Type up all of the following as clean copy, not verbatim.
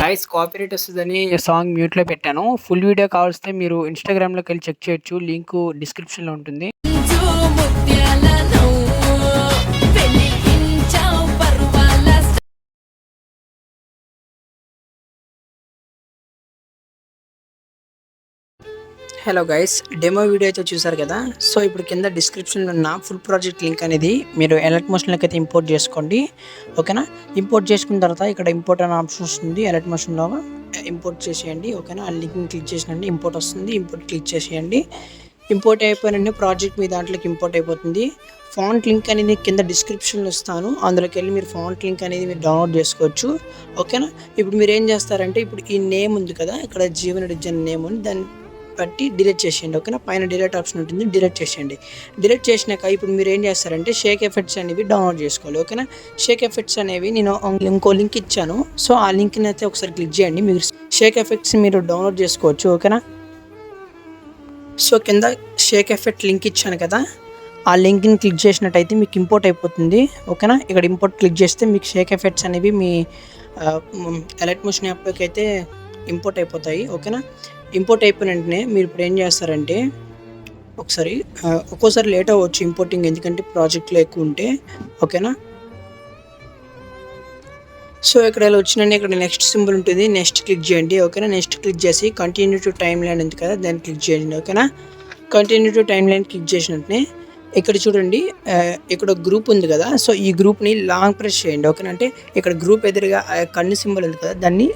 Guys copyright వస్తుందని song మ్యూట్లో పెట్టాను. ఫుల్ వీడియో కావాల్స్తే మీరు ఇన్స్టాగ్రామ్లోకి వెళ్ళి చెక్ చేయొచ్చు. లింక్ డిస్క్రిప్షన్లో ఉంటుంది. హలో గైస్, డెమో వీడియో అయితే చూసారు కదా. సో ఇప్పుడు కింద డిస్క్రిప్షన్లో ఉన్న ఫుల్ ప్రాజెక్ట్ లింక్ అనేది మీరు ఎలర్ట్ మోషన్లోకి అయితే ఇంపోర్ట్ చేసుకోండి. ఓకేనా? ఇంపోర్ట్ చేసుకున్న తర్వాత ఇక్కడ ఇంపోర్ట్ అనే ఆప్షన్ వస్తుంది. ఎలర్ట్ మోషన్లో ఇంపోర్ట్ చేసేయండి. ఓకేనా? ఆ లింక్ని క్లిక్ చేసినండి ఇంపోర్ట్ వస్తుంది. ఇంపోర్ట్ క్లిక్ చేసేయండి. ఇంపోర్ట్ అయిపోయినండి ప్రాజెక్ట్ మీ దాంట్లోకి ఇంపోర్ట్ అయిపోతుంది. ఫాంట్ లింక్ అనేది కింద డిస్క్రిప్షన్లో ఇస్తాను. అందులోకి వెళ్ళి మీరు ఫాంట్ లింక్ అనేది మీరు డౌన్లోడ్ చేసుకోవచ్చు. ఓకేనా? ఇప్పుడు మీరు ఏం చేస్తారంటే, ఇప్పుడు ఈ నేమ్ ఉంది కదా, ఇక్కడ జీవన్ డిజైన్ నేమ్ ఉంది, దాన్ని బట్టి డిలీట్ చేసేయండి. ఓకేనా? పైన డిలీట్ ఆప్షన్ ఉంటుంది, డిలీట్ చేసేయండి. డిలీట్ చేసినాక ఇప్పుడు మీరు ఏం చేస్తారంటే షేక్ ఎఫెక్ట్స్ అనేవి డౌన్లోడ్ చేసుకోవాలి. ఓకేనా? షేక్ ఎఫెక్ట్స్ అనేవి నేను ఇంకో లింక్ ఇచ్చాను. సో ఆ లింక్ని అయితే ఒకసారి క్లిక్ చేయండి. మీరు షేక్ ఎఫెక్ట్స్ మీరు డౌన్లోడ్ చేసుకోవచ్చు. ఓకేనా? సో కింద షేక్ ఎఫెక్ట్ లింక్ ఇచ్చాను కదా, ఆ లింక్ని క్లిక్ చేసినట్టయితే మీకు ఇంపోర్ట్ అయిపోతుంది. ఓకేనా? ఇక్కడ ఇంపోర్ట్ క్లిక్ చేస్తే మీకు షేక్ ఎఫెక్ట్స్ అనేవి మీ ఎలర్ట్ మోషన్ యాప్లోకి అయితే ఇంపోర్ట్ అయిపోతాయి. ఓకేనా? ఇంపోర్ట్ అయిపోయిన వెంటనే మీరు ఇప్పుడు ఏం చేస్తారంటే, ఒకసారి ఒక్కోసారి లేట్ అవ్వచ్చు ఇంపోర్టింగ్, ఎందుకంటే ప్రాజెక్ట్లో ఎక్కువ ఉంటే. ఓకేనా? సో ఇక్కడ ఇలా వచ్చినండి, ఇక్కడ నెక్స్ట్ సింబల్ ఉంటుంది, నెక్స్ట్ క్లిక్ చేయండి. ఓకేనా? నెక్స్ట్ క్లిక్ చేసి కంటిన్యూ టు టైమ్ లైన్ ఉంది కదా, దాన్ని క్లిక్ చేయండి. ఓకేనా? Continue to time line click చేసిన వెంటనే ఇక్కడ చూడండి, ఇక్కడ గ్రూప్ ఉంది కదా, సో ఈ గ్రూప్ని లాంగ్ ప్రెస్ చేయండి. ఓకేనా? అంటే ఇక్కడ గ్రూప్ ఎదురుగా కన్ను సింబల్ ఉంది కదా, దాన్ని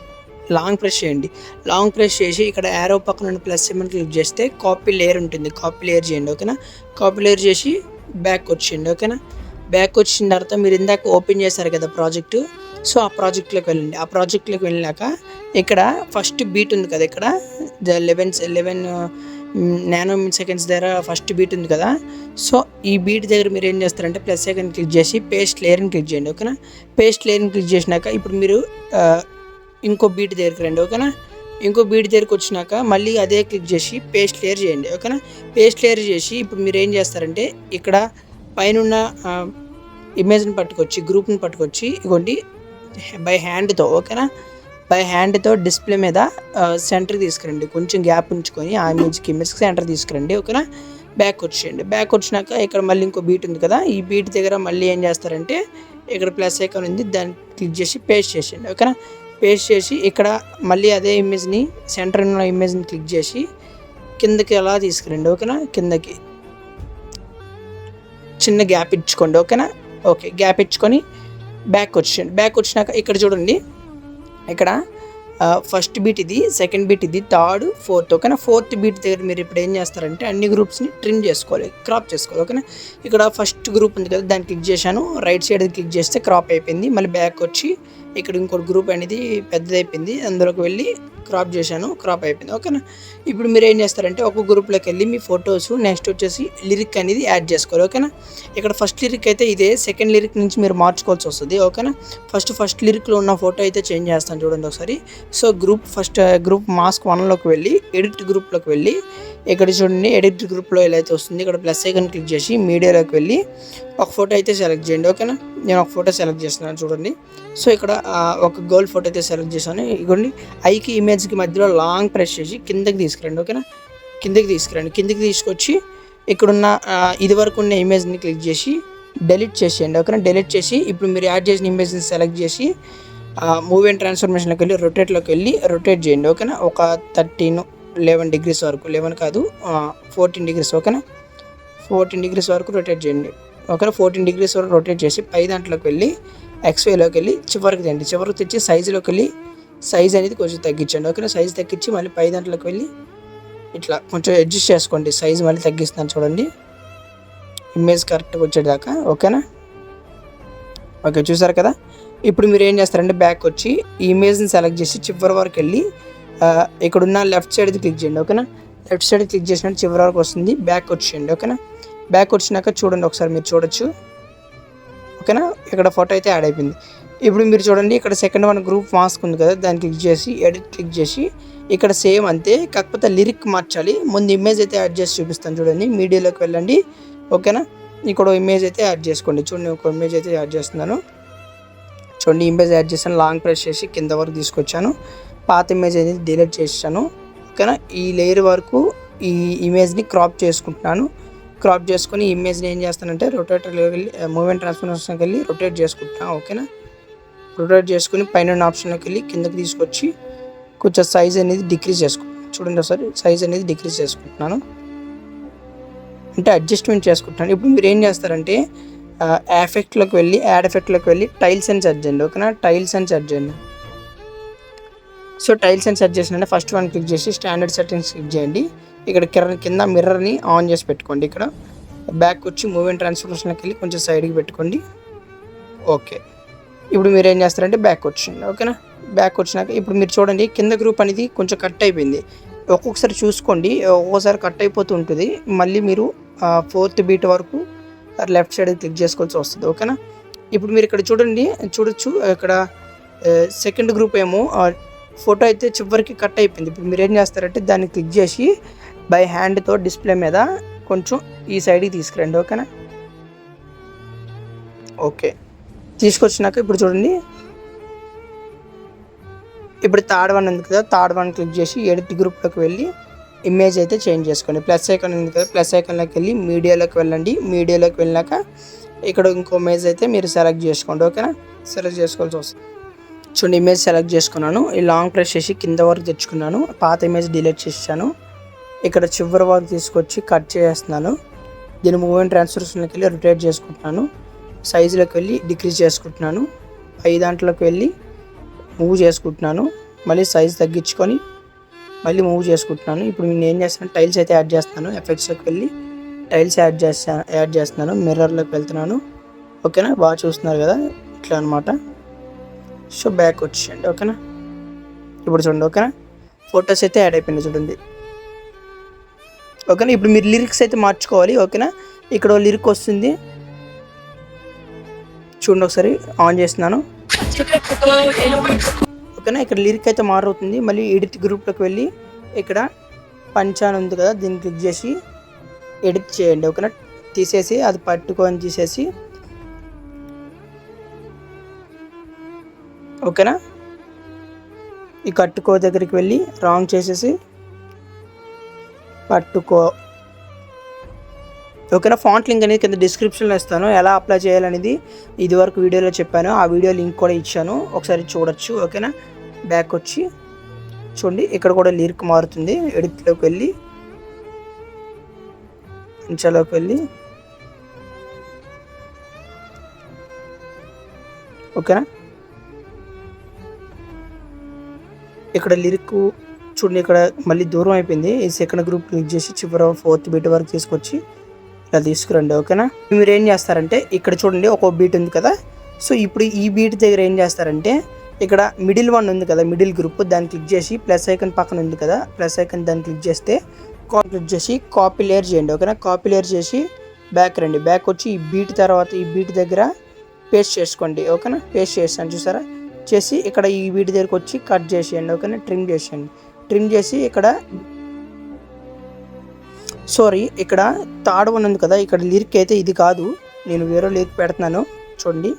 లాంగ్ ప్రెస్ చేయండి. లాంగ్ ప్రెస్ చేసి ఇక్కడ యారో పక్కన ఉన్న ప్లస్ సింబల్ క్లిక్ చేస్తే కాపీ లేయర్ ఉంటుంది, కాపీ లేయర్ చేయండి. ఓకేనా? కాపీ లేయర్ చేసి బ్యాక్ వచ్చేయండి. ఓకేనా? బ్యాక్ వచ్చిన తర్వాత మీరు ఇందాక ఓపెన్ చేశారు కదా ప్రాజెక్టు, సో ఆ ప్రాజెక్ట్లోకి వెళ్ళండి. ఆ ప్రాజెక్ట్లోకి వెళ్ళినాక ఇక్కడ ఫస్ట్ బీట్ ఉంది కదా, ఇక్కడ 11 నానో సెకండ్స్ దగ్గర ఫస్ట్ బీట్ ఉంది కదా, సో ఈ బీట్ దగ్గర మీరు ఏం చేస్తారంటే ప్లస్ సెకండ్ క్లిక్ చేసి పేస్ట్ లేయర్ని క్లిక్ చేయండి. ఓకేనా? పేస్ట్ లేయర్ని క్లిక్ చేసినాక ఇప్పుడు మీరు ఇంకో బీట్ దగ్గరికి రండి. ఓకేనా? ఇంకో బీట్ దగ్గరికి వచ్చినాక మళ్ళీ అదే క్లిక్ చేసి పేస్ట్ లేయర్ చేయండి. ఓకేనా? పేస్ట్ లేయర్ చేసి ఇప్పుడు మీరు ఏం చేస్తారంటే ఇక్కడ పైన ఇమేజ్ని పట్టుకొచ్చి గ్రూప్ని పట్టుకొచ్చి ఇగోండి బై హ్యాండ్తో, ఓకేనా, బై హ్యాండ్తో డిస్ప్లే మీద సెంటర్ తీసుకురండి. కొంచెం గ్యాప్ ఉంచుకొని ఆ ఇమేజ్కి సెంటర్ తీసుకురండి. ఓకేనా? బ్యాక్ వచ్చేయండి. బ్యాక్ వచ్చినాక ఇక్కడ మళ్ళీ ఇంకో బీట్ ఉంది కదా, ఈ బీట్ దగ్గర మళ్ళీ ఏం చేస్తారంటే ఇక్కడ ప్లస్ ఐకాన్ ఉంది, దాన్ని క్లిక్ చేసి పేస్ట్ చేసేయండి. ఓకేనా? పేస్ట్ చేసి ఇక్కడ మళ్ళీ అదే ఇమేజ్ని సెంటర్ ఉన్న ఇమేజ్ని క్లిక్ చేసి కిందకి ఎలా తీసుకురండి. ఓకేనా? కిందకి చిన్న గ్యాప్ ఇచ్చుకోండి. ఓకేనా? ఓకే, గ్యాప్ ఇచ్చుకొని బ్యాక్ వచ్చేయండి. బ్యాక్ వచ్చినాక ఇక్కడ చూడండి, ఇక్కడ ఫస్ట్ బీట్ ఇది, సెకండ్ బీట్ ఇది, థర్డ్, ఫోర్త్. ఓకేనా? ఫోర్త్ బీట్ దగ్గర మీరు ఇప్పుడు ఏం చేస్తారంటే అన్ని గ్రూప్స్ని ట్రిమ్ చేసుకోవాలి, క్రాప్ చేసుకోవాలి. ఓకేనా? ఇక్కడ ఫస్ట్ గ్రూప్ ఉంది కదా, దాన్ని క్లిక్ చేశాను, రైట్ సైడ్ క్లిక్ చేస్తే క్రాప్ అయిపోయింది. మళ్ళీ బ్యాక్ వచ్చి ఇక్కడ ఇంకోటి గ్రూప్ అనేది పెద్దదైపోయింది, అందులోకి వెళ్ళి క్రాప్ చేశాను, క్రాప్ అయిపోయింది. ఓకేనా? ఇప్పుడు మీరు ఏం చేస్తారంటే ఒక గ్రూప్లోకి వెళ్ళి మీ ఫొటోస్, నెక్స్ట్ వచ్చేసి లిరిక్ అనేది యాడ్ చేసుకోవాలి. ఓకేనా? ఇక్కడ ఫస్ట్ లిరిక్ అయితే ఇదే, సెకండ్ లిరిక్ నుంచి మీరు మార్చుకోవాల్సి వస్తుంది. ఓకేనా? ఫస్ట్ లిరిక్లో ఉన్న ఫోటో అయితే చేంజ్ చేస్తాను చూడండి ఒకసారి. సో గ్రూప్ మాస్క్ 1లోకి వెళ్ళి ఎడిట్ గ్రూప్లోకి వెళ్ళి ఇక్కడ చూడండి, ఎడిట్ గ్రూప్లో ఎలా అయితే వస్తుంది, ఇక్కడ ప్లస్ ఐకాన్ క్లిక్ చేసి మీడియాలోకి వెళ్ళి ఒక ఫోటో అయితే సెలెక్ట్ చేయండి. ఓకేనా? నేను ఒక ఫోటో సెలెక్ట్ చేస్తున్నాను చూడండి. సో ఇక్కడ ఒక గర్ల్ ఫోటో అయితే సెలెక్ట్ చేశాను. ఇదిగోండి, ఐకి ఇమేజ్కి మధ్యలో లాంగ్ ప్రెస్ చేసి కిందకి తీసుకురండి. ఓకేనా? కిందకి తీసుకొచ్చి ఇక్కడున్న ఇది వరకు ఉన్న ఇమేజ్ని క్లిక్ చేసి డెలీట్ చేసేయండి. ఓకేనా? డెలీట్ చేసి ఇప్పుడు మీరు యాడ్ చేసిన ఇమేజ్ని సెలెక్ట్ చేసి మూవ్ అండ్ ట్రాన్స్ఫర్మేషన్లోకి వెళ్ళి రొటేట్ చేయండి. ఓకేనా? ఒక 11 degrees వరకు, 11 కాదు 14 degrees. ఓకేనా? 14 degrees వరకు రొటేట్ చేయండి. ఓకేనా? 14 degrees వరకు రొటేట్ చేసి పై దాంట్లోకి వెళ్ళి XYలోకి వెళ్ళి చివరికి తెచ్చి సైజులోకి వెళ్ళి సైజ్ అనేది కొంచెం తగ్గించండి. ఓకేనా? సైజ్ తగ్గించి మళ్ళీ పై దాంట్లోకి వెళ్ళి ఇట్లా కొంచెం అడ్జస్ట్ చేసుకోండి. సైజ్ మళ్ళీ తగ్గిస్తున్నాను చూడండి, ఇమేజ్ కరెక్ట్గా వచ్చేదాకా. ఓకేనా? ఓకే, చూసారు కదా. ఇప్పుడు మీరు ఏం చేస్తారంటే బ్యాక్ వచ్చి ఈ ఇమేజ్ని సెలెక్ట్ చేసి చివరి వరకు వెళ్ళి ఇక్కడున్న లెఫ్ట్ సైడ్ క్లిక్ చేయండి. ఓకేనా? లెఫ్ట్ సైడ్ క్లిక్ చేసినట్టు చివరి వరకు వస్తుంది, బ్యాక్ వచ్చేయండి. ఓకేనా? బ్యాక్ వచ్చినాక చూడండి ఒకసారి, మీరు చూడొచ్చు. ఓకేనా? ఇక్కడ ఫోటో అయితే యాడ్ అయిపోయింది. ఇప్పుడు మీరు చూడండి, ఇక్కడ సెకండ్ వన్ గ్రూప్ మాస్క్ ఉంది కదా, దాన్ని క్లిక్ చేసి ఎడిట్ క్లిక్ చేసి ఇక్కడ సేమ్ అంతే, కాకపోతే లిరిక్ మార్చాలి. ముందు ఇమేజ్ అయితే యాడ్ చేసి చూపిస్తాను చూడండి. మీడియాలోకి వెళ్ళండి. ఓకేనా? ఇక్కడ ఇమేజ్ అయితే యాడ్ చేసుకోండి. చూడండి ఒక ఇమేజ్ అయితే యాడ్ చేస్తున్నాను. చూడండి ఇమేజ్ యాడ్ చేశాను, లాంగ్ ప్రెస్ చేసి కింద వరకు తీసుకొచ్చాను. పాత ఇమేజ్ అనేది డిలీట్ చేసాను. ఓకేనా, ఈ లేయర్ వరకు ఈ ఇమేజ్ని క్రాప్ చేసుకుంటున్నాను. క్రాప్ చేసుకొని ఈ ఇమేజ్ని ఏం చేస్తానంటే రొటేటర్లో వెళ్ళి మూవ్మెంట్ ట్రాన్స్ఫర్మేషన్కి వెళ్ళి రొటేట్ చేసుకుంటున్నాను. ఓకేనా, రొటేట్ చేసుకుని పైన ఆప్షన్లోకి వెళ్ళి కిందకి తీసుకొచ్చి కొంచెం సైజ్ అనేది డిక్రీజ్ చేసుకుంటాను. చూడండి ఒకసారి సైజ్ అనేది డిక్రీజ్ చేసుకుంటున్నాను, అంటే అడ్జస్ట్మెంట్ చేసుకుంటున్నాను. ఇప్పుడు మీరు ఏం చేస్తారంటే ఎఫెక్ట్లోకి వెళ్ళి యాడ్ ఎఫెక్ట్లోకి వెళ్ళి టైల్స్ అని సెర్చ్ చేయండి. ఓకేనా, టైల్స్ అని సెర్చ్ చేయండి. సో టైల్స్ అని సెర్చ్ చేసినంటే ఫస్ట్ వన్ క్లిక్ చేసి స్టాండర్డ్ సెట్టింగ్స్ క్లిక్ చేయండి. ఇక్కడ కింద మిర్రర్ని ఆన్ చేసి పెట్టుకోండి. ఇక్కడ బ్యాక్ వచ్చి మూవ్మెంట్ ట్రాన్స్ఫర్మేషన్కి వెళ్ళి కొంచెం సైడ్కి పెట్టుకోండి. ఓకే, ఇప్పుడు మీరు ఏం చేస్తారంటే బ్యాక్ వచ్చింది. ఓకేనా, బ్యాక్ వచ్చినాక ఇప్పుడు మీరు చూడండి కింద గ్రూప్ అనేది కొంచెం కట్ అయిపోయింది. ఒక్కొక్కసారి చూసుకోండి, ఒక్కోసారి కట్ అయిపోతూ ఉంటుంది. మళ్ళీ మీరు 4th బీట్ వరకు లెఫ్ట్ సైడ్ క్లిక్ చేసుకోవాల్సి వస్తుంది. ఓకేనా, ఇప్పుడు మీరు ఇక్కడ చూడొచ్చు ఇక్కడ సెకండ్ గ్రూప్ ఏమో ఫోటో అయితే చివరికి కట్ అయిపోయింది. ఇప్పుడు మీరు ఏం చేస్తారంటే దాన్ని క్లిక్ చేసి బై హ్యాండ్తో డిస్ప్లే మీద కొంచెం ఈ సైడ్కి తీసుకురండి. ఓకేనా, ఓకే తీసుకొచ్చినాక ఇప్పుడు చూడండి, ఇప్పుడు థర్డ్ వన్ ఉంది కదా, థర్డ్ వన్ క్లిక్ చేసి ఎడిట్ గ్రూప్లోకి వెళ్ళి ఇమేజ్ అయితే చేంజ్ చేసుకోండి. ప్లస్ ఐకాన్ ఉంది కదా, ప్లస్ ఐకాన్లోకి వెళ్ళి మీడియాలోకి వెళ్ళండి. మీడియాలోకి వెళ్ళాక ఇక్కడ ఇంకో ఇమేజ్ అయితే మీరు సెలెక్ట్ చేసుకోండి. ఓకేనా, సెలెక్ట్ చేసుకోవాల్సి వస్తుంది. చూడండి ఇమేజ్ సెలెక్ట్ చేసుకున్నాను. ఈ లాంగ్ ప్రెస్ చేసి కింద వరకు తెచ్చుకున్నాను. పాత ఇమేజ్ డిలీట్ చేసాను. ఇక్కడ చివరి వరకు తీసుకొచ్చి కట్ చేస్తున్నాను. దీని మూవ్మెంట్ ట్రాన్స్ఫర్మేషన్లోకి వెళ్ళి రొటేట్ చేసుకుంటున్నాను. సైజులోకి వెళ్ళి డిక్రీజ్ చేసుకుంటున్నాను. పై దాంట్లోకి వెళ్ళి మూవ్ చేసుకుంటున్నాను. మళ్ళీ సైజ్ తగ్గించుకొని మళ్ళీ మూవ్ చేసుకుంటున్నాను. ఇప్పుడు నేను ఏం చేస్తాను, టైల్స్ అయితే యాడ్ చేస్తున్నాను. ఎఫెక్ట్స్లోకి వెళ్ళి టైల్స్ యాడ్ చేస్తున్నాను. మిర్రర్లోకి వెళ్తున్నాను. ఓకేనా, బాగా చూస్తున్నారు కదా, ఇట్లా అనమాట. సో బ్యాక్ వచ్చేయండి. ఓకేనా, ఇప్పుడు చూడండి. ఓకేనా, ఫొటోస్ అయితే యాడ్ అయిపోయినాయి చూడండి. ఓకేనా, ఇప్పుడు మీరు లిరిక్స్ అయితే మార్చుకోవాలి. ఓకేనా, ఇక్కడ లిరిక్ వస్తుంది చూడండి, ఒకసారి ఆన్ చేస్తున్నాను. ఓకేనా, ఇక్కడ లిరిక్ అయితే మారుతుంది. మళ్ళీ ఎడిట్ గ్రూప్లోకి వెళ్ళి ఇక్కడ పంచాన్ ఉంది కదా, దీన్ని క్లిక్ చేసి ఎడిట్ చేయండి. ఓకేనా, తీసేసి అది పట్టుకొని తీసేసి ఓకేనా, ఈ కట్టుకో దగ్గరికి వెళ్ళి రాంగ్ చేసేసి పట్టుకో. ఓకేనా, ఫాంట్ లింక్ అనేది కింద డిస్క్రిప్షన్లో ఇస్తాను. ఎలా అప్లై చేయాలనేది ఇదివరకు వీడియోలో చెప్పాను. ఆ వీడియో లింక్ కూడా ఇచ్చాను, ఒకసారి చూడొచ్చు. ఓకేనా, బ్యాక్ వచ్చి చూడండి, ఇక్కడ కూడా లిరిక్ మారుతుంది. ఎడిట్లోకి వెళ్ళి పంచలోకి వెళ్ళి ఓకేనా, ఇక్కడ లిరిక్ చూడండి, ఇక్కడ మళ్ళీ దూరం అయిపోయింది. ఈ సెకండ్ గ్రూప్ క్లిక్ చేసి చివరి 4th బీట్ వరకు తీసుకొచ్చి ఇలా తీసుకురండి. ఓకేనా, మీరు ఏం చేస్తారంటే ఇక్కడ చూడండి ఒక బీట్ ఉంది కదా, సో ఇప్పుడు ఈ బీట్ దగ్గర ఏం చేస్తారంటే ఇక్కడ మిడిల్ వన్ ఉంది కదా, మిడిల్ గ్రూప్, దాన్ని క్లిక్ చేసి ప్లస్ ఐకన్ పక్కన ఉంది కదా, ప్లస్ ఐకన్ దాన్ని క్లిక్ చేస్తే క్లిక్ చేసి కాపీ లేయర్ చేయండి. ఓకేనా, కాపీ లేయర్ చేసి బ్యాక్ రండి. బ్యాక్ వచ్చి ఈ బీట్ తర్వాత ఈ బీట్ దగ్గర పేస్ట్ చేసుకోండి. ఓకేనా, పేస్ట్ చేస్తాను చూసారా, చేసి ఇక్కడ ఈ బీట్ దగ్గరకు వచ్చి కట్ చేసేయండి. ఓకేనా, ట్రిమ్ చేసేయండి. ట్రిమ్ చేసి ఇక్కడ ఇక్కడ థర్డ్ వన్ ఉంది కదా, ఇక్కడ లిరిక్ అయితే ఇది కాదు, నేను వేరే లిరిక్ పెడుతున్నాను చూడండి.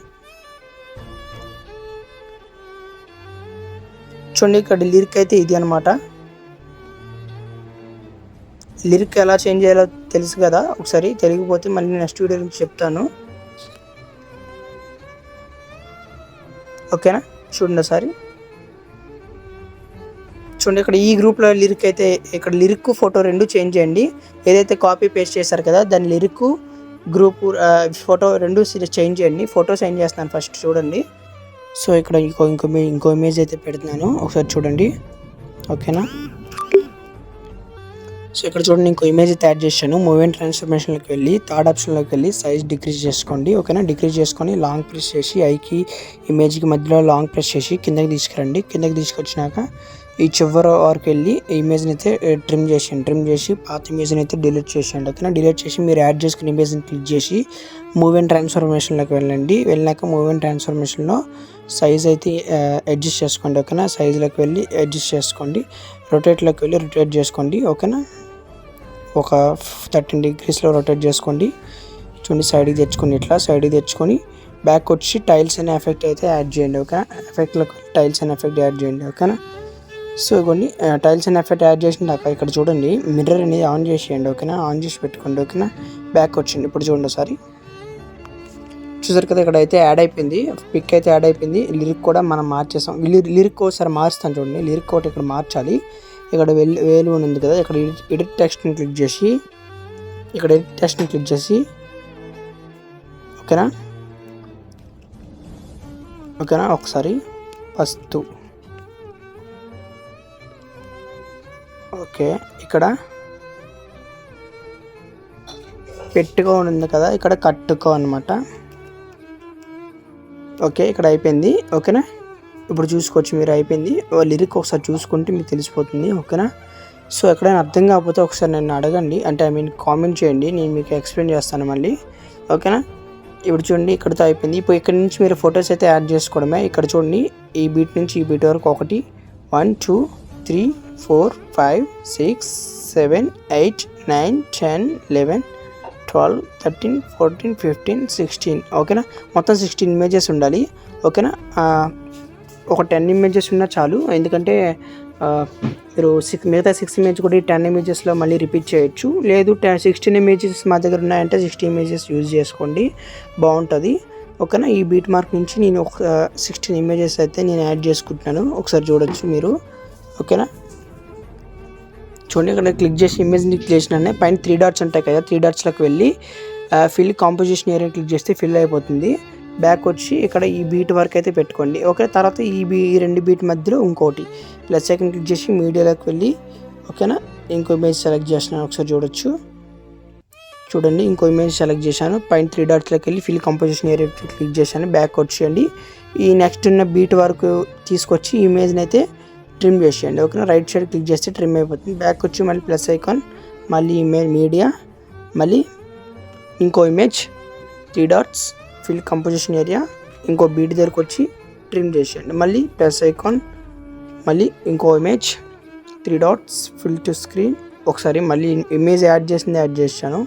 ఇక్కడ లిరిక్ అయితే ఇది అనమాట. లిరిక్ ఎలా చేంజ్ చేయాలో తెలుసు కదా, ఒకసారి తెలియకపోతే మళ్ళీ నెక్స్ట్ వీడియో నుంచి చెప్తాను. ఓకేనా, చూడండి ఒకసారి. చూడండి ఇక్కడ ఈ గ్రూప్లో లిరిక్ అయితే ఇక్కడ లిరిక్ ఫోటో రెండు చేంజ్ చేయండి. ఏదైతే కాపీ పేస్ట్ చేశారు కదా దాని లిరిక్ గ్రూప్ ఫోటో రెండు చేంజ్ చేయండి. ఫోటో చేంజ్ చేస్తున్నాను ఫస్ట్ చూడండి. సో ఇక్కడ ఇంకో ఇమేజ్ అయితే పెడుతున్నాను, ఒకసారి చూడండి. ఓకేనా, సో ఇక్కడ చూడండి ఇంకో ఇమేజ్ అయితే యాడ్ చేశాను. మూవ్మెంట్ ట్రాన్స్ఫర్మేషన్లోకి వెళ్ళి థర్డ్ ఆప్షన్లోకి వెళ్ళి సైజ్ డిక్రీజ్ చేసుకోండి. ఓకేనా, డిక్రీజ్ చేసుకొని లాంగ్ ప్రెస్ చేసి ఐకి ఇమేజ్కి మధ్యలో లాంగ్ ప్రెస్ చేసి కిందకి తీసుకురండి. కిందకి తీసుకొచ్చినాక ఈ చివరి వరకు వెళ్ళి ఈ ఇమేజ్ని అయితే ట్రిమ్ చేసేయండి. ట్రిమ్ చేసి పాత ఇమేజ్ని అయితే డిలీట్ చేసేయండి. ఓకేనా, డిలీట్ చేసి మీరు యాడ్ చేసుకున్న ఇమేజ్ని క్లిక్ చేసి మూవ్మెంట్ ట్రాన్స్ఫర్మేషన్లోకి వెళ్ళండి. వెళ్ళినాక మూవ్మెంట్ ట్రాన్స్ఫర్మేషన్లో సైజ్ అయితే అడ్జస్ట్ చేసుకోండి. ఓకేనా, సైజ్లోకి వెళ్ళి అడ్జస్ట్ చేసుకోండి. రొటేట్లోకి వెళ్ళి రొటేట్ చేసుకోండి. ఓకేనా, ఒక 13 degreesలో రొటేట్ చేసుకోండి. చూడండి సైడ్కి తెచ్చుకొని ఇట్లా సైడ్కి తెచ్చుకొని బ్యాక్ వచ్చి టైల్స్ అనే ఎఫెక్ట్ అయితే యాడ్ చేయండి. ఓకే, ఎఫెక్ట్లకు టైల్స్ అనే ఎఫెక్ట్ యాడ్ చేయండి. ఓకేనా. సో కొన్ని టైల్స్ అండ్ ఎఫెక్ట్ యాడ్ చేసినాక ఇక్కడ చూడండి మిర్రర్ అనేది ఆన్ చేసేయండి. ఓకేనా, ఆన్ చేసి పెట్టుకోండి. ఓకేనా, బ్యాక్ వచ్చింది. ఇప్పుడు చూడండి ఒకసారి, చూసారు కదా ఇక్కడ అయితే యాడ్ అయిపోయింది, పిక్ అయితే యాడ్ అయిపోయింది. లిరిక్ కూడా మనం మార్చేసాం. లిరిక్ ఒకసారి మార్చుతాను చూడండి. లిరిక్ ఒకటి ఇక్కడ మార్చాలి. ఇక్కడ వేలు ఉంది కదా, ఇక్కడ ఎడిట్ టెక్స్ట్ని క్లిక్ చేసి ఇక్కడ ఎడిట్ టెక్స్ట్ని క్లిక్ చేసి ఓకేనా ఓకేనా ఒకసారి ఫస్ట్ ఓకే ఇక్కడ పెట్టుకో ఉంది కదా, ఇక్కడ కట్టుకో అనమాట. ఓకే, ఇక్కడ అయిపోయింది. ఓకేనా, ఇప్పుడు చూసుకోవచ్చు మీరు అయిపోయింది. లిరిక్ ఒకసారి చూసుకుంటే మీకు తెలిసిపోతుంది. ఓకేనా. సో ఎక్కడైనా అర్థం కాకపోతే ఒకసారి నన్ను అడగండి, అంటే కామెంట్ చేయండి, నేను మీకు ఎక్స్ప్లెయిన్ చేస్తాను మళ్ళీ. ఓకేనా, ఇప్పుడు చూడండి ఇక్కడితో అయిపోయింది. ఇప్పుడు ఇక్కడ నుంచి మీరు ఫొటోస్ అయితే యాడ్ చేసుకోవడమే. ఇక్కడ చూడండి ఈ బీట్ నుంచి ఈ బీట్ వరకు 1 1 2 3 4 5 6 7 8 9 10 11 12 13 14 15 16. ఓకేనా, మొత్తం 16 ఇమేజెస్ ఉండాలి. ఓకేనా, ఒక 10 ఇమేజెస్ ఉన్నా చాలు, ఎందుకంటే మీరు మిగతా 6 ఇమేజ్ కూడా 10 ఇమేజెస్లో మళ్ళీ రిపీట్ చేయొచ్చు. లేదు 16 ఇమేజెస్ మా దగ్గర ఉన్నాయంటే 16 ఇమేజెస్ యూజ్ చేసుకోండి, బాగుంటుంది. ఓకేనా, ఈ బీట్ మార్క్ నుంచి నేను ఒక 16 ఇమేజెస్ అయితే నేను యాడ్ చేసుకుంటున్నాను, ఒకసారి చూడొచ్చు మీరు. ఓకేనా, చూడండి ఇక్కడ క్లిక్ చేసి ఇమేజ్ని క్లిక్ చేసిన పైన 3 డాట్స్ ఉంటాయి కదా, 3 డాట్స్లోకి వెళ్ళి ఫిల్ కాంపోజిషన్ ఏరియా క్లిక్ చేస్తే ఫిల్ అయిపోతుంది. బ్యాక్ వచ్చి ఇక్కడ ఈ బీట్ వరకు అయితే పెట్టుకోండి. ఓకే, తర్వాత ఈ 2 బీట్ మధ్యలో ఇంకోటి ఇలా సెకండ్ క్లిక్ చేసి మీడియాలోకి వెళ్ళి ఓకేనా ఇంకో ఇమేజ్ సెలెక్ట్ చేసినాను, ఒకసారి చూడొచ్చు. చూడండి ఇంకో ఇమేజ్ సెలెక్ట్ చేశాను, పైన 3 డాట్స్లోకి వెళ్ళి ఫిల్ కంపోజిషన్ ఏరియా క్లిక్ చేశాను. బ్యాక్ వచ్చేయండి, ఈ నెక్స్ట్ ఉన్న బీట్ వరకు తీసుకొచ్చి ఈ ఇమేజ్ని అయితే ట్రిమ్ చేసేయండి. ఓకేనా, రైట్ సైడ్ క్లిక్ చేస్తే ట్రిమ్ అయిపోతుంది. బ్యాక్ వచ్చి మళ్ళీ ప్లస్ ఐకాన్, మళ్ళీ ఇమేజ్ మీడియా, మళ్ళీ ఇంకో image 3 dots fill composition area, ఇంకో బీట్ దగ్గరకు వచ్చి ట్రిమ్ చేసేయండి. మళ్ళీ ప్లస్ ఐకాన్, మళ్ళీ ఇంకో image 3 dots fill to screen, ఒకసారి మళ్ళీ ఇమేజ్ యాడ్ చేశాను.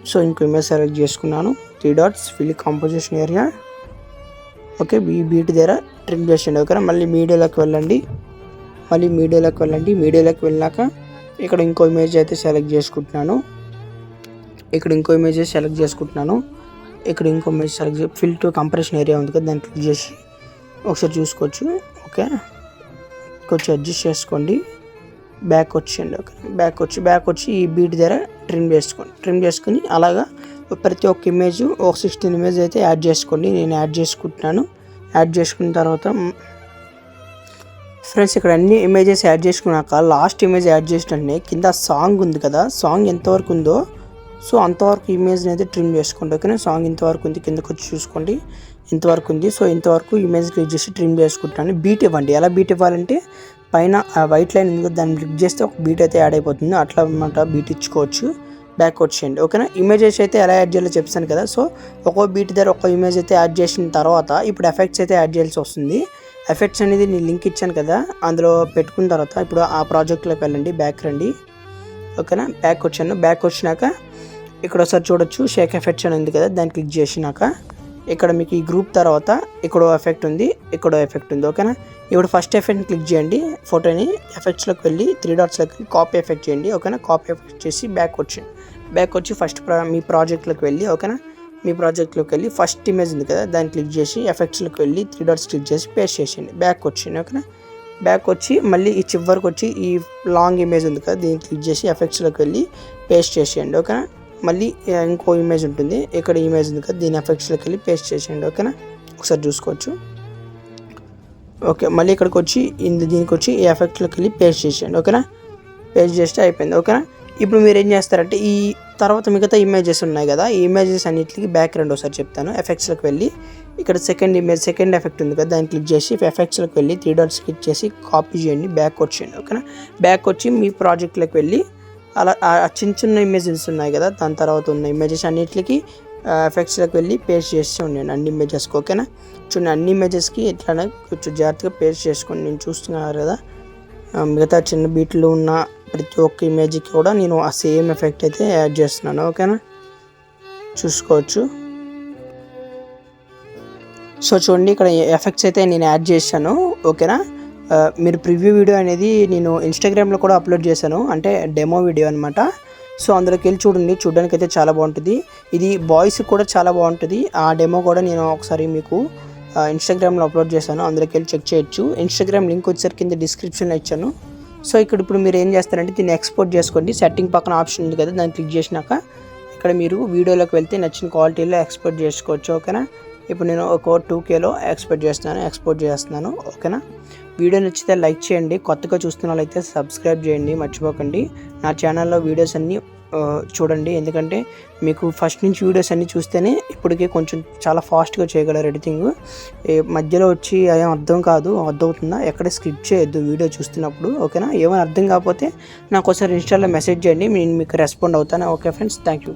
సో ఇంకో ఇమేజ్ సెలెక్ట్ చేసుకున్నాను, 3 dots fill composition area. Okay, ఈ బీట్ దగ్గర ట్రిమ్ చేసేయండి. ఓకేనా, మళ్ళీ మీడియాలోకి వెళ్ళండి, మీడియాలోకి వెళ్ళాక ఇక్కడ ఇంకో ఇమేజ్ అయితే సెలెక్ట్ చేసుకుంటున్నాను. ఇక్కడ ఇంకో image select fill to compression area ఉంది కదా, దాన్ని క్లిక్ చేసి ఒకసారి చూసుకోవచ్చు. ఓకే, కొంచెం అడ్జస్ట్ చేసుకోండి. బ్యాక్ వచ్చేయండి. ఓకే, బ్యాక్ వచ్చి ఈ బీట్ దగ్గర ట్రిమ్ చేసుకొని అలాగా ప్రతి ఒక్క ఇమేజ్ ఒక 16 ఇమేజ్ అయితే యాడ్ చేసుకోండి. నేను యాడ్ చేసుకుంటున్నాను. యాడ్ చేసుకున్న తర్వాత ఫ్రెండ్స్ ఇక్కడ అన్ని ఇమేజెస్ యాడ్ చేసుకున్నాక లాస్ట్ ఇమేజ్ యాడ్ చేసినట్టే కింద సాంగ్ ఉంది కదా, సాంగ్ ఎంతవరకు ఉందో సో అంతవరకు ఇమేజ్ని అయితే ట్రిమ్ చేసుకోండి. ఓకేనా, సాంగ్ ఇంతవరకు ఉంది, కిందకి వచ్చి చూసుకోండి ఇంతవరకు ఉంది. సో ఇంతవరకు ఇమేజ్ క్లిక్ చేసి ట్రిమ్ చేసుకుంటాను. బీట్ ఇవ్వండి. ఎలా బీట్ ఇవ్వాలంటే పైన వైట్ లైన్ ఉంది, దాన్ని క్లిక్ చేస్తే ఒక బీట్ అయితే యాడ్ అయిపోతుంది, అట్లా అన్నమాట బీట్ ఇచ్చుకోవచ్చు. బ్యాక్ వచ్చేయండి. ఓకేనా, ఇమేజెస్ అయితే ఎలా యాడ్ చేయాలో చెప్తాను కదా. సో ఒక్కో బీట్ దగ్గర ఒక్కో ఇమేజ్ అయితే యాడ్ చేసిన తర్వాత ఇప్పుడు ఎఫెక్ట్స్ అయితే యాడ్ చేయాల్సి వస్తుంది. ఎఫెక్ట్స్ అనేది నేను లింక్ ఇచ్చాను కదా, అందులో పెట్టుకున్న తర్వాత ఇప్పుడు ఆ ప్రాజెక్ట్లోకి వెళ్ళండి, బ్యాక్ రండి. ఓకేనా, బ్యాక్ వచ్చాను. బ్యాక్ వచ్చినాక ఇక్కడ ఒకసారి చూడొచ్చు షేక్ ఎఫెక్ట్స్ అని ఉంది కదా, దాన్ని క్లిక్ చేసినాక ఇక్కడ మీకు ఈ గ్రూప్ తర్వాత ఇక్కడ ఎఫెక్ట్ ఉంది, ఇక్కడ ఎఫెక్ట్ ఉంది. ఓకేనా, ఇప్పుడు ఫస్ట్ ఎఫెక్ట్ని క్లిక్ చేయండి, ఫోటోని ఎఫెక్ట్స్లోకి వెళ్ళి 3 డాట్స్లోకి కాపీ ఎఫెక్ట్ చేయండి. ఓకేనా, కాపీ ఎఫెక్ట్ చేసి బ్యాక్ వచ్చి ఫస్ట్ మీ ప్రాజెక్ట్లోకి వెళ్ళి ఓకేనా మీ ప్రాజెక్ట్లోకి వెళ్ళి ఫస్ట్ ఇమేజ్ ఉంది కదా, దాన్ని క్లిక్ చేసి ఎఫెక్ట్స్లోకి వెళ్ళి 3 డాట్స్ క్లిక్ చేసి పేస్ట్ చేసేయండి. బ్యాక్ వచ్చింది. ఓకేనా, బ్యాక్ వచ్చి మళ్ళీ ఈ చివరికి వచ్చి ఈ లాంగ్ ఇమేజ్ ఉంది కదా, దీన్ని క్లిక్ చేసి ఎఫెక్ట్స్లోకి వెళ్ళి పేస్ట్ చేసేయండి. ఓకేనా, మళ్ళీ ఇంకో ఇమేజ్ ఉంటుంది, ఇక్కడ ఇమేజ్ ఉంది కదా, దీని ఎఫెక్ట్స్లోకి వెళ్ళి పేస్ట్ చేసేయండి. ఓకేనా, ఒకసారి చూసుకోవచ్చు. ఓకే, మళ్ళీ ఇక్కడికి వచ్చి దీనికి వచ్చి ఈ ఎఫెక్ట్స్లోకి వెళ్ళి పేస్ట్ చేసేయండి. ఓకేనా, పేస్ట్ చేస్తే అయిపోయింది. ఓకేనా, ఇప్పుడు మీరు ఏం చేస్తారంటే ఈ తర్వాత మిగతా ఇమేజెస్ ఉన్నాయి కదా, ఈ ఇమేజెస్ అన్నిటికి బ్యాక్ రండి, ఒకసారి చెప్తాను. ఎఫెక్ట్స్లోకి వెళ్ళి ఇక్కడ సెకండ్ ఎఫెక్ట్ ఉంది కదా, దాన్ని క్లిక్ చేసి ఎఫెక్ట్స్లోకి వెళ్ళి 3 డాట్స్ క్లిక్ చేసి కాపీ చేయండి. బ్యాక్ వచ్చేయండి. ఓకేనా, బ్యాక్ వచ్చి మీ ప్రాజెక్ట్లోకి వెళ్ళి అలా చిన్న ఇమేజెస్ ఉన్నాయి కదా, దాని తర్వాత ఉన్న ఇమేజెస్ అన్నిటికి ఎఫెక్ట్స్లోకి వెళ్ళి పేస్ట్ చేసి ఉండండి అన్ని ఇమేజెస్కి. ఓకేనా, చూడండి అన్ని ఇమేజెస్కి ఇట్లానే కొంచెం జాగ్రత్తగా పేస్ట్ చేసుకోండి. నేను చూస్తున్నారు కదా, మిగతా చిన్న బీట్లు ఉన్న ప్రతి ఒక్క ఇమేజ్కి కూడా నేను ఆ సేమ్ ఎఫెక్ట్ అయితే యాడ్ చేస్తున్నాను. ఓకేనా, చూసుకోవచ్చు. సో చూడండి ఇక్కడ ఎఫెక్ట్స్ అయితే నేను యాడ్ చేశాను. ఓకేనా, మీరు ప్రివ్యూ వీడియో అనేది నేను ఇన్స్టాగ్రామ్లో కూడా అప్లోడ్ చేశాను, అంటే డెమో వీడియో అనమాట. సో అందులోకి వెళ్ళి చూడండి, చూడడానికి అయితే చాలా బాగుంటుంది. ఇది బాయ్స్ కూడా చాలా బాగుంటుంది. ఆ డెమో కూడా నేను ఒకసారి మీకు ఇన్స్టాగ్రామ్లో అప్లోడ్ చేశాను, అందులోకి వెళ్ళి చెక్ చేయొచ్చు. ఇన్స్టాగ్రామ్ లింక్ వచ్చేసరికి కింద డిస్క్రిప్షన్లో ఇచ్చాను. సో ఇప్పుడు మీరు ఏం చేస్తారంటే దీన్ని ఎక్స్పోర్ట్ చేసుకోండి. సెట్టింగ్ పక్కన ఆప్షన్ ఉంది కదా, దాన్ని క్లిక్ చేసినాక ఇక్కడ మీరు వీడియోలోకి వెళ్తే నచ్చిన క్వాలిటీలో ఎక్స్పోర్ట్ చేసుకోవచ్చు. ఓకేనా, ఇప్పుడు నేను ఒక 2Kలో ఎక్స్పోర్ట్ చేస్తున్నాను. ఓకేనా, వీడియో నచ్చితే లైక్ చేయండి, కొత్తగా చూస్తున్న వాళ్ళైతే సబ్స్క్రైబ్ చేయండి మర్చిపోకండి. నా ఛానల్లో వీడియోస్ అన్నీ చూడండి, ఎందుకంటే మీకు ఫస్ట్ నుంచి వీడియోస్ అన్నీ చూస్తేనే ఇప్పటికే కొంచెం చాలా ఫాస్ట్గా చేయగలరు ఎడిటింగ్. మధ్యలో వచ్చి ఏం అర్థమవుతుందా, ఎక్కడ స్కిప్ చేయొద్దు వీడియో చూస్తున్నప్పుడు. ఓకేనా, ఏమైనా అర్థం కాకపోతే నాకు ఒకసారి ఇన్స్టాలో మెసేజ్ చేయండి, నేను మీకు రెస్పాండ్ అవుతాను. Okay friends, thank you.